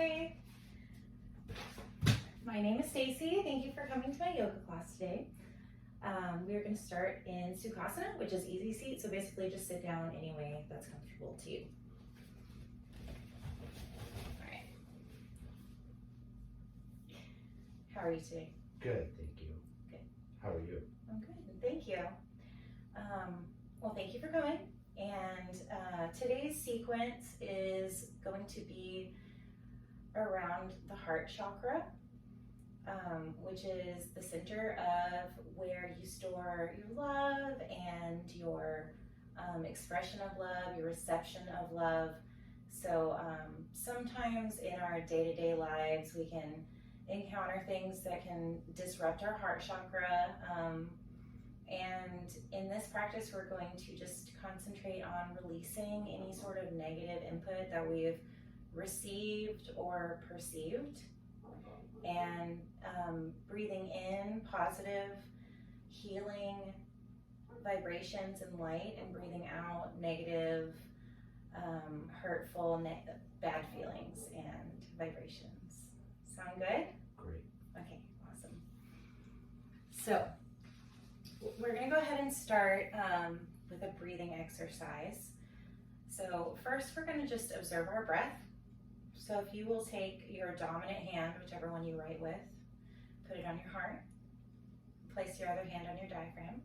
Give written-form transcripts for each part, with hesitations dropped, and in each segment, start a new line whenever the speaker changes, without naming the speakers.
Hi. My name is Stacy. Thank you for coming to my yoga class today. We are going to start in Sukhasana, which is easy seat. So basically just sit down any way that's comfortable to you. All right. How are you today?
Good, thank you.
Good.
How are you?
I'm good, thank you. Well, thank you for coming. And today's sequence is going to be around the heart chakra, which is the center of where you store your love and your expression of love, your reception of love. So sometimes in our day-to-day lives, we can encounter things that can disrupt our heart chakra. And in this practice, we're going to just concentrate on releasing any sort of negative input that we've received or perceived, and breathing in positive, healing vibrations and light, and breathing out negative, hurtful, bad feelings and vibrations. Sound good?
Great.
Okay, awesome. So we're going to go ahead and start with a breathing exercise. So first we're going to just observe our breath. So if you will take your dominant hand, whichever one you write with, put it on your heart, place your other hand on your diaphragm,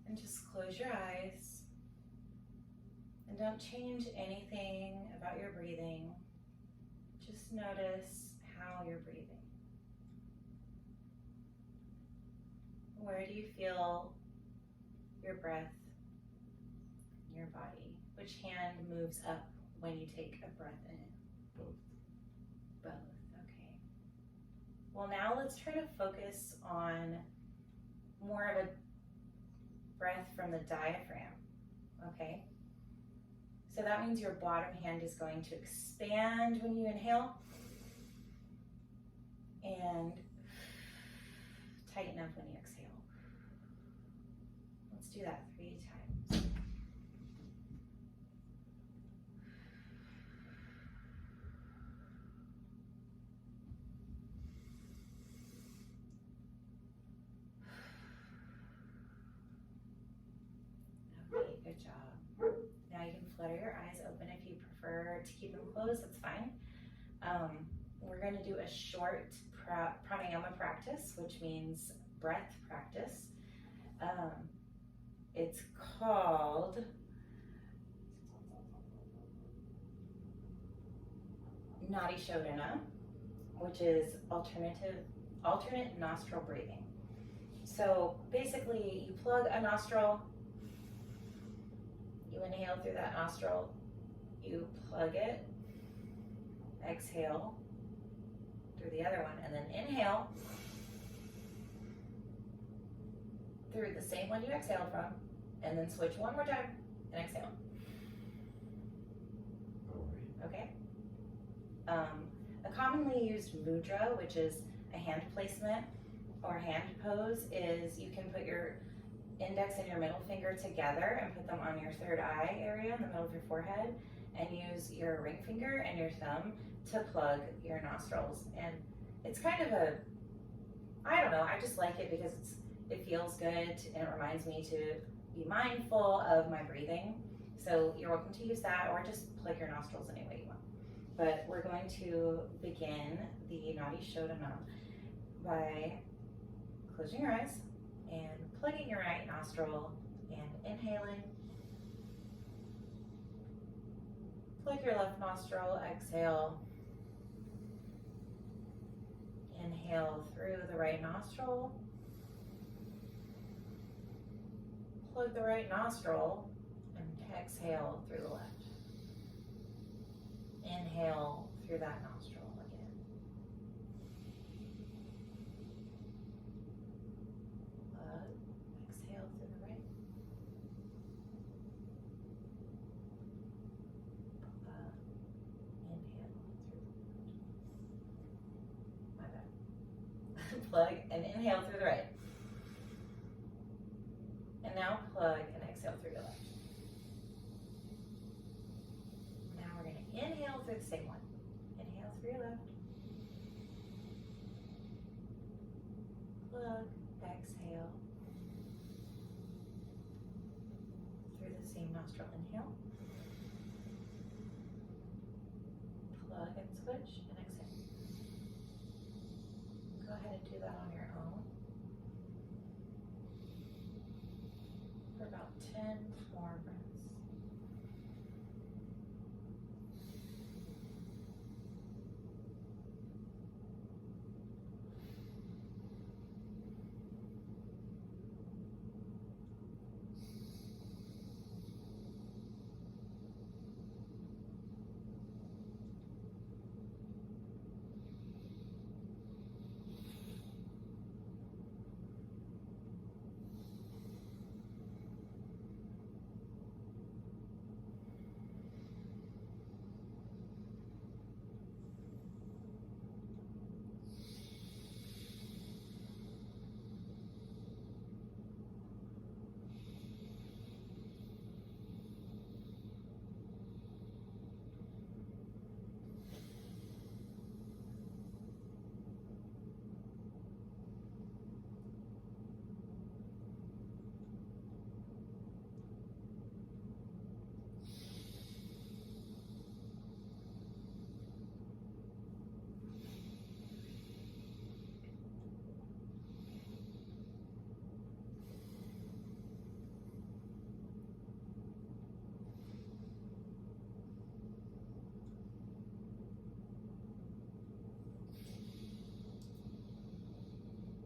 and just close your eyes. And don't change anything about your breathing. Just notice how you're breathing. Where do you feel your breath in your body? Which hand moves up when you take a breath in?
Both.
Both, okay. Well, now let's try to focus on more of a breath from the diaphragm, okay? So that means your bottom hand is going to expand when you inhale and tighten up when you exhale. Let's do that 3 times. Okay, good job. Now you can flutter your eyes open if you prefer to keep them closed, that's fine. We're going to do a short pranayama practice, which means breath practice. It's called Nadi Shodhana, which is alternate nostril breathing. So basically you plug a nostril, you inhale through that nostril, you plug it, exhale through the other one, and then inhale through the same one you exhaled from, and then switch one more time and exhale.
All right.
Okay? A commonly used mudra, which is a hand placement or hand pose, is you can put your index and your middle finger together and put them on your third eye area in the middle of your forehead, and use your ring finger and your thumb to plug your nostrils. And it's kind of a, I don't know, I just like it because it feels good and it reminds me to be mindful of my breathing. So you're welcome to use that, or just plug your nostrils any way you want. But we're going to begin the Nadi Shodhana by closing your eyes and plugging your right nostril and inhaling. Plug your left nostril, exhale. Inhale through the right nostril. Plug the right nostril and exhale through the left. Inhale through that nostril again. Plug, exhale through the right. Plug, inhale through the left. My bad. Plug and inhale through the right. And now plug and exhale through your left. Now we're going to inhale through the same one. Inhale through your left. nostril. Inhale. Plug and switch and exhale. Go ahead and do that on your own for about 10 more breaths.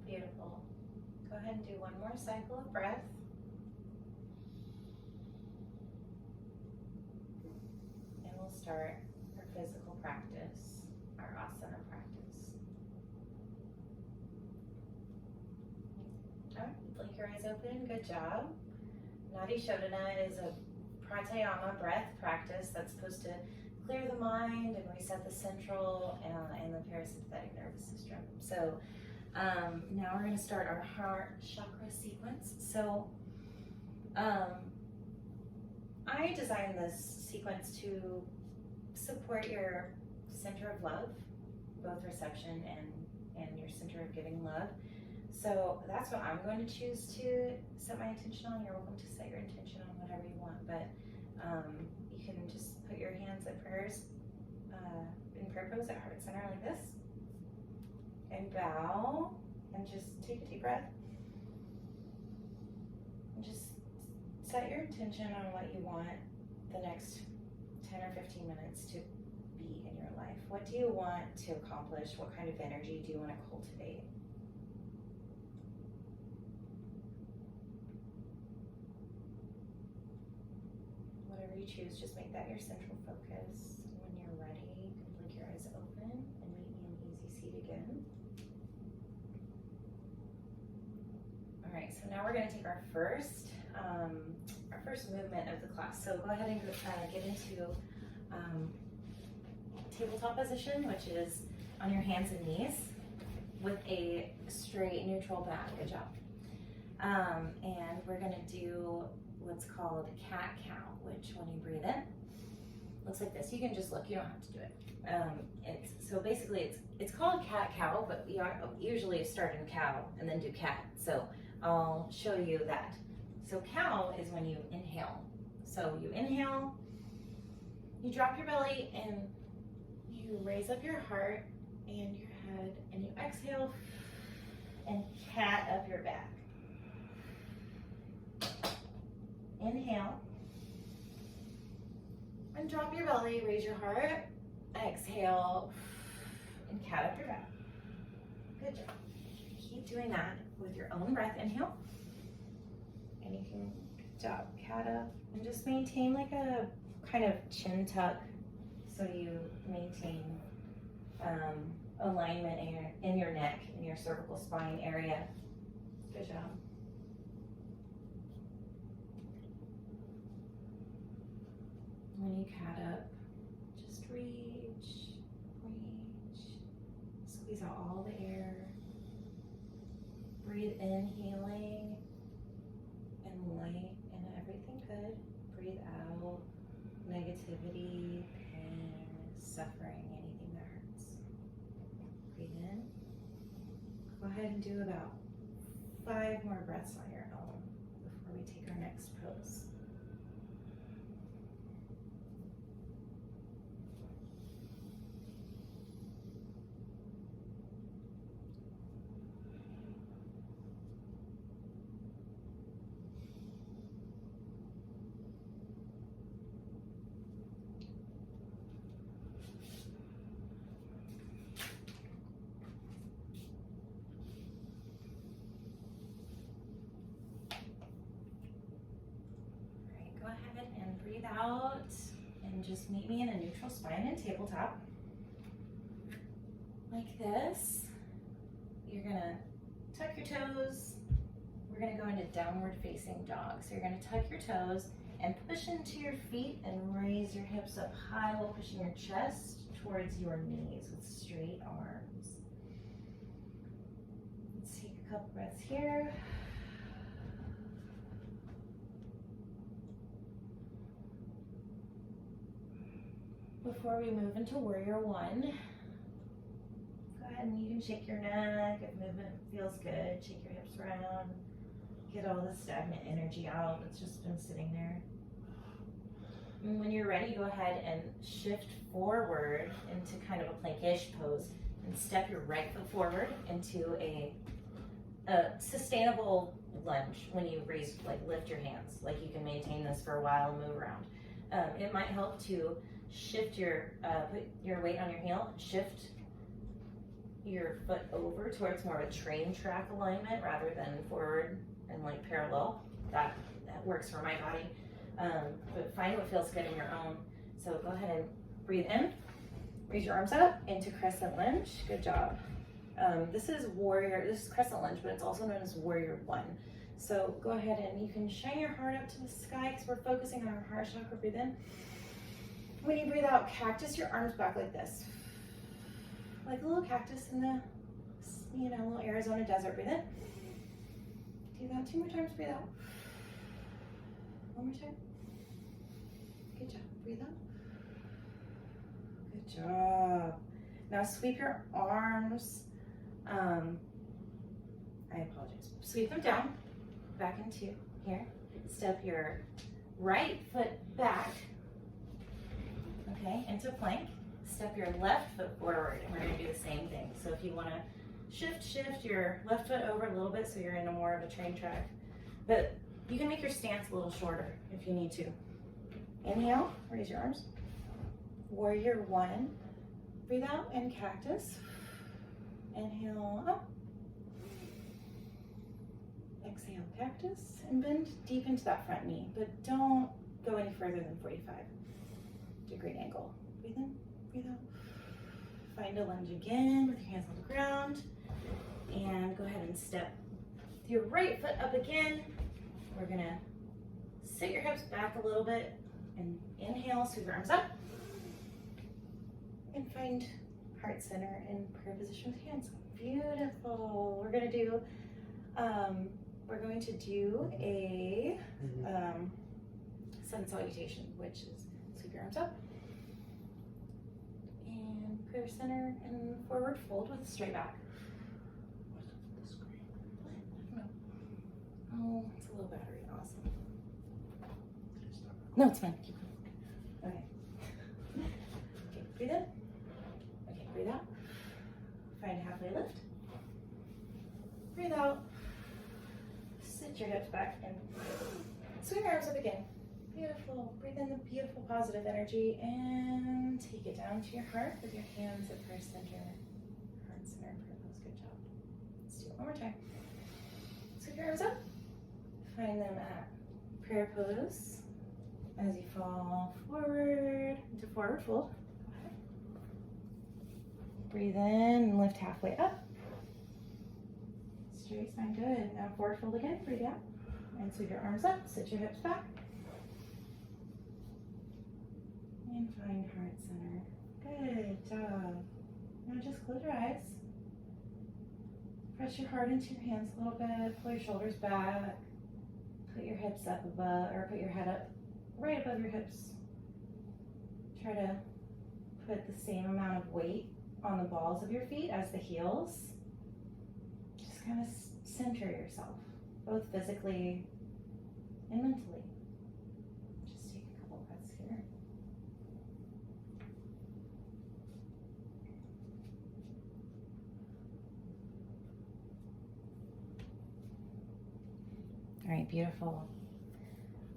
Beautiful. Go ahead and do one more cycle of breath. And we'll start our physical practice, our asana practice. All right, blink your eyes open. Good job. Nadi Shodhana is a pranayama breath practice that's supposed to clear the mind and reset the central and the parasympathetic nervous system. So now we're going to start our heart chakra sequence. So I designed this sequence to support your center of love, both reception and your center of giving love. So that's what I'm going to choose to set my intention on. You're welcome to set your intention on whatever you want, but you can just put your hands at prayers in prayer pose at heart center like this. And bow, and just take a deep breath. And just set your intention on what you want the next 10 or 15 minutes to be in your life. What do you want to accomplish? What kind of energy do you want to cultivate? Whatever you choose, just make that your central focus. When you're ready, you can blink your eyes open and meet me in easy seat again. All right, so now we're going to take our first movement of the class. So go ahead and get into tabletop position, which is on your hands and knees with a straight neutral back. Good job. And we're going to do what's called cat-cow, which when you breathe in, looks like this. You can just look, you don't have to do it. So basically it's called cat-cow, but we usually start in cow and then do cat. So I'll show you that. So cow is when you inhale. So you inhale, you drop your belly, and you raise up your heart and your head, and you exhale and cat up your back. Inhale and drop your belly, raise your heart, exhale and cat up your back. Good job. Keep doing that with your own breath. Inhale, and you can cat up and just maintain like a kind of chin tuck, so you maintain alignment in your neck, in your cervical spine area. Good job. When you cat up, just reach, squeeze out all the air. Breathe in, healing and light and everything good. Breathe out, negativity, pain, suffering, anything that hurts. Breathe in. Go ahead and do about 5 more breaths on your own before we take our next pose. breathe out and just meet me in a neutral spine and tabletop. Like this. You're gonna tuck your toes. We're gonna go into downward facing dog. So you're gonna tuck your toes and push into your feet and raise your hips up high while pushing your chest towards your knees with straight arms. Let's take a couple breaths here. Before we move into warrior one, go ahead and you can shake your neck if movement feels good. Shake your hips around. Get all the stagnant energy out that's just been sitting there. And when you're ready, go ahead and shift forward into kind of a plankish pose and step your right foot forward into a sustainable lunge when you raise, like lift your hands. Like you can maintain this for a while and move around. It might help to shift put your weight on your heel, shift your foot over towards more of a train track alignment rather than forward and like parallel. That works for my body. But find what feels good in your own. So go ahead and breathe in, raise your arms up into crescent lunge. Good job. This is crescent lunge, but it's also known as warrior one. So go ahead and you can shine your heart up to the sky because we're focusing on our heart chakra. Breathe in. When you breathe out, cactus your arms back like this. Like a little cactus in the, little Arizona desert. Breathe in. Do that 2 more times. Breathe out. 1 more time. Good job. Breathe out. Good job. Now sweep your arms. I apologize. Sweep them down, back into here. Step your right foot back, okay, into plank. Step your left foot forward, and we're gonna do the same thing. So if you wanna shift your left foot over a little bit so you're in a more of a train track. But you can make your stance a little shorter if you need to. Inhale, raise your arms. Warrior one. Breathe out and cactus. Inhale up. Exhale, cactus. And bend deep into that front knee, but don't go any further than 45-degree angle. Breathe in, breathe out. Find a lunge again with your hands on the ground. And go ahead and step your right foot up again. We're gonna sit your hips back a little bit and inhale, sweep your arms up. And find heart center in prayer position with hands. Beautiful. We're going to do a sun salutation, which is sweep your arms up and prayer center and forward fold with a straight back.
What's up with the screen?
What? I don't know. Oh, it's a low battery. Awesome.
Did it stop?
No, it's fine. Keep going. Okay. Okay, breathe in. Okay, breathe out. Find a halfway lift. Breathe out. Sit your hips back and swing your arms up again. Beautiful. Breathe in the beautiful positive energy and take it down to your heart with your hands at prayer center. Heart center prayer pose. Good job. Let's do it one more time. Sweep your arms up. Find them at prayer pose as you fall forward into forward fold. Breathe in and lift halfway up. Straight spine, good. Now forward fold again, breathe out. And sweep your arms up, sit your hips back. And find heart center. Good job. Now just close your eyes. Press your heart into your hands a little bit, pull your shoulders back. Put your hips up above, or put your head up right above your hips. Try to put the same amount of weight on the balls of your feet as the heels. Just kind of center yourself, both physically and mentally. Just take a couple breaths here. All right, beautiful.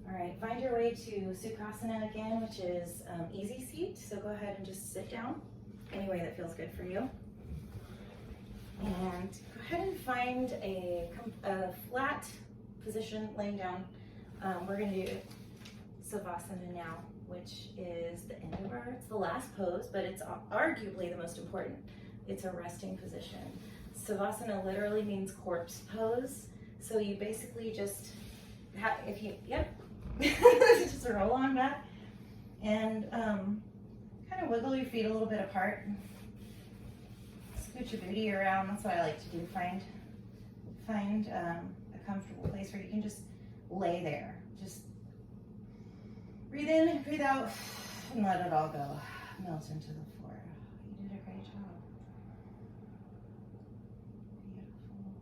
All right, find your way to Sukhasana again, which is easy seat. So go ahead and just sit down any way that feels good for you. And go ahead and find a flat position laying down. We're going to do Savasana now, which is the end of it's the last pose, but it's arguably the most important. It's a resting position. Savasana literally means corpse pose. So you basically just just roll on back and kind of wiggle your feet a little bit apart. Scoot your booty around. That's what I like to do. Find a comfortable place where you can just lay there. Just breathe in, breathe out, and let it all go. Melt into the floor. You did a great job. Beautiful.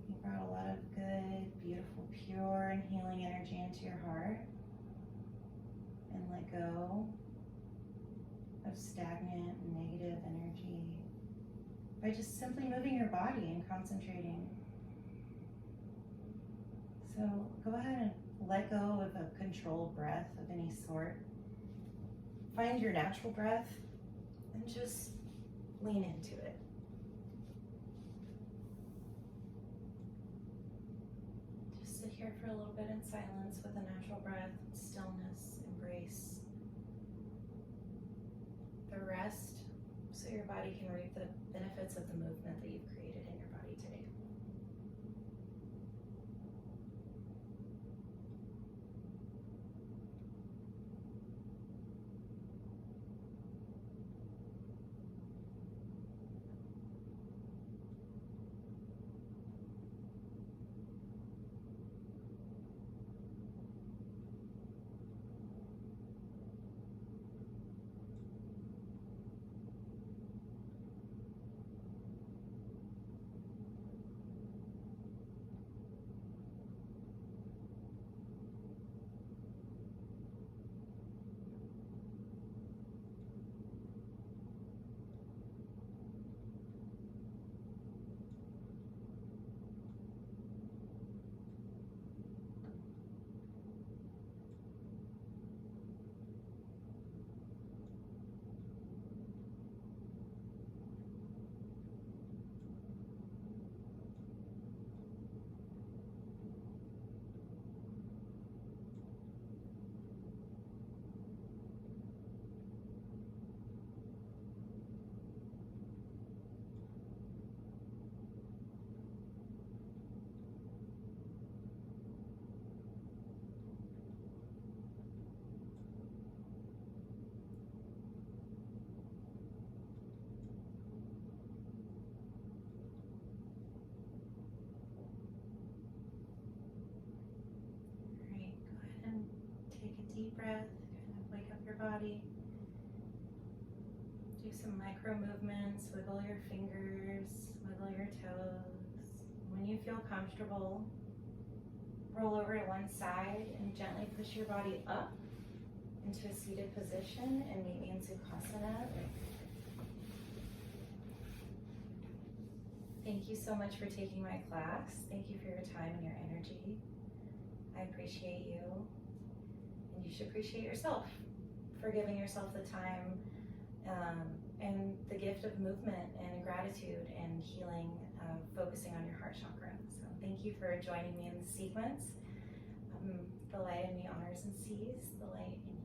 You brought a lot of good, beautiful, pure, and healing energy into your heart. And let go of stagnant, negative energy by just simply moving your body and concentrating. So go ahead and let go of a controlled breath of any sort. Find your natural breath and just lean into it. Just sit here for a little bit in silence with a natural breath, stillness, embrace the rest so your body can reap the benefits of the movement that you've created in your body today. Deep breath, kind of wake up your body. Do some micro movements, wiggle your fingers, wiggle your toes. When you feel comfortable, roll over to one side and gently push your body up into a seated position and meet me in Sukhasana. Thank you so much for taking my class. Thank you for your time and your energy. I appreciate you. And you should appreciate yourself for giving yourself the time and the gift of movement and gratitude and healing, focusing on your heart chakra. So thank you for joining me in this sequence. The light in me honors and sees, the light in